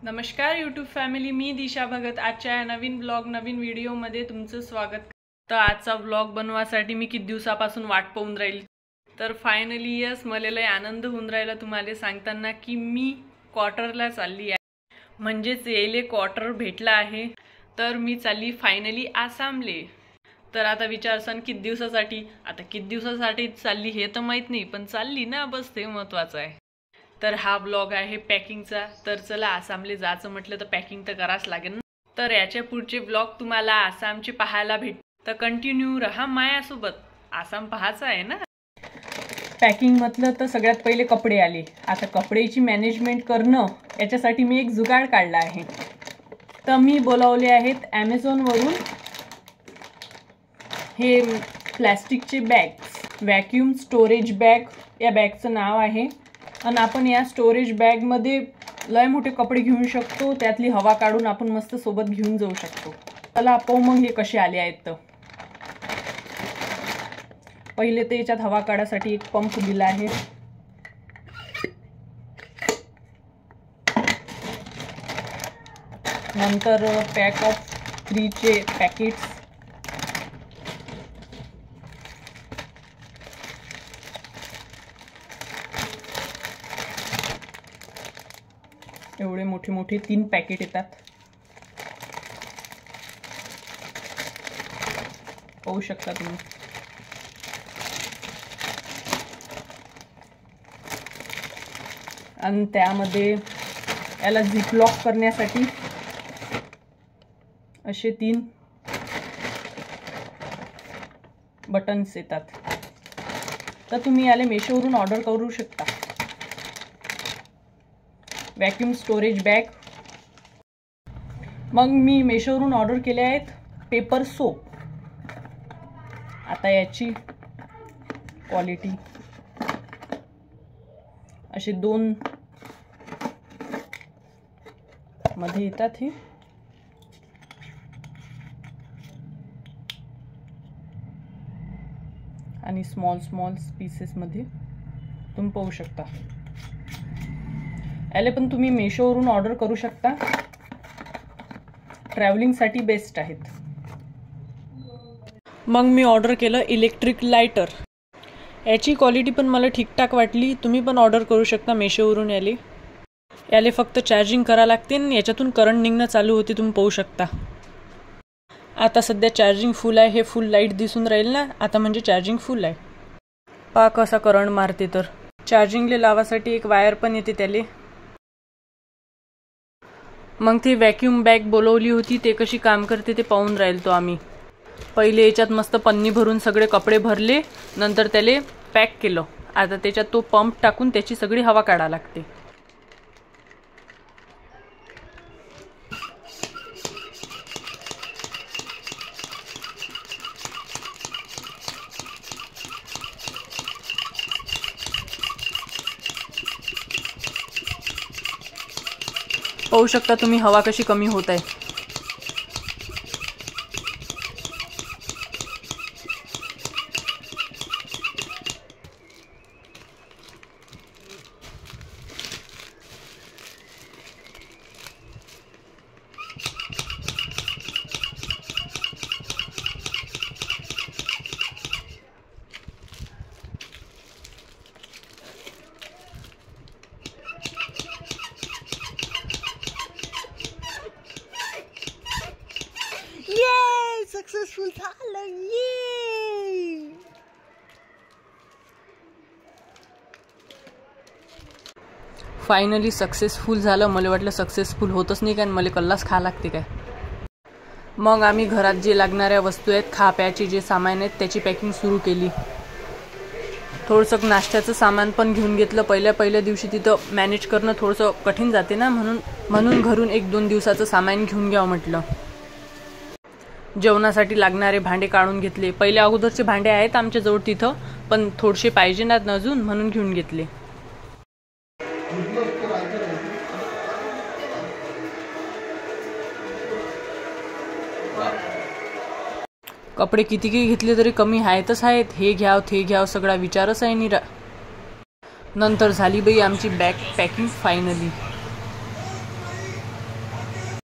नमस्कार YouTube family, मी दिशा भगत आजच्या या नवीन ब्लॉग नवीन व्हिडिओमध्ये तुमचं स्वागत। तर आजचा ब्लॉग बनवासाठी मी किती दिवसापासून वाट पाहून राहील, तर फायनली यस मला लय आनंद होऊन राहिला तुम्हाला सांगताना की मी क्वार्टरला चालली आहे, म्हणजेच येले क्वार्टर भेटला आहे। तर मी चालली फायनली आसामले। तर आता विचारसन किती दिवसासाठी, आता किती दिवसासाठी चालली हे तर माहित नाही, पण चालली ना, बस ते महत्त्वाचं आहे। तर हा ब्लॉग आहे पॅकिंगचा। तर चला आसामले जायचं म्हटलं तर पॅकिंग तर करावंच लागेल ना। तर याच्या पुढचे ब्लॉग तुम्हाला आसामचे पाहायला भेट, तर कंटिन्यू रहा माझ्यासोबत। आसाम पाहायचं आहे ना। पॅकिंग म्हटलं तर सगळ्यात पहिले कपडे आले। आता कपड्याची मॅनेजमेंट करणं याच्यासाठी मी एक जुगाड काढला आहे। तर मी बोलावले आहेत ॲमेझॉनवरून हे प्लास्टिकचे बॅग्स, व्हॅक्यूम स्टोरेज बॅग या बॅगचं नाव आहे। आणि आपण या स्टोरेज बॅगमध्ये लय मोठे कपडे घेऊ शकतो, त्यातली हवा काढून आपण मस्त सोबत घेऊन जाऊ शकतो। चला पाहू मग हे कसे आले आहेत। तर पहिले तर याच्यात हवा काढासाठी एक पंप दिला आहे। नंतर पॅक ऑफ 3चे पॅकेट्स, एवढे मोठे मोठे 3 पॅकेट येतात, पाहू शकता तुम्ही। आणि त्यामध्ये याला झिप लॉक करण्यासाठी असे 3 बटन्स येतात। तर तुम्ही याला मेशोवरून ऑर्डर करू शकता। व्हॅक्यूम स्टोरेज बॅग मग मी मेशोवरून ऑर्डर केले आहेत पेपर सोप। आता याची क्वालिटी असे 2 मध्ये येतात हे। आणि स्मॉल पीसेस मध्ये तुम्ही पाहू शकता। याले पण तुम्ही मेशोवरून ऑर्डर करू शकता, ट्रॅव्हलिंगसाठी बेस्ट आहेत। मग मी ऑर्डर केलं इलेक्ट्रिक लायटर। याची क्वालिटी पण मला ठीकठाक वाटली, तुम्ही पण ऑर्डर करू शकता मेशोवरून। याले फक्त चार्जिंग करा लागते आणि याच्यातून करंट निघणं चालू होते, तुम्ही पाहू शकता। आता सध्या चार्जिंग फुल आहे, हे फुल लाईट दिसून राहील ना, आता म्हणजे चार्जिंग फुल आहे। पहा कसा करंट मारते। तर चार्जिंगले लावासाठी एक वायर पण येते त्याले। मग ती व्हॅक्यूम बॅग बोलवली होती, ते कशी काम करते ते पाहून राहिलो आम्ही। पहिले याच्यात मस्त पन्नी भरून सगळे कपडे भरले, नंतर त्याले पॅक केलं। आता त्याच्यात तो पंप टाकून त्याची सगळी हवा काढा लागते। पाहू शकता तुम्ही हवा कशी कमी होत आहे। सक्सेसफुल झालं, ये फायनली सक्सेसफुल झालं। मला वाटलं सक्सेसफुल होतच नाही काय, मला कल्लाच खा लागते काय। मग आम्ही घरात जे लागणाऱ्या वस्तू आहेत, खाप्याचे जे सामान आहेत, त्याची पॅकिंग सुरू केली। थोडंसं नाश्त्याचं सामान पण घेऊन घेतलं। पहिल्या दिवशी तिथं मॅनेज करणं थोडंसं कठीण जाते ना, म्हणून घरून 1-2 दिवसाचं सामान घेऊन घ्यावं म्हटलं। जेवणासाठी लागणारे भांडे काढून घेतले। पहिले अगोदरचे भांडे आहेत आमच्या जवळ तिथं, पण थोडेसे पाहिजे ना अजून, म्हणून घेऊन घेतले। कपडे कितीही घेतले तरी कमी आहेतच आहेत। हे घ्याव ते घ्याव सगळा विचारच आहे निरा। नंतर झाली बाई आमची बॅग पॅकिंग फायनली।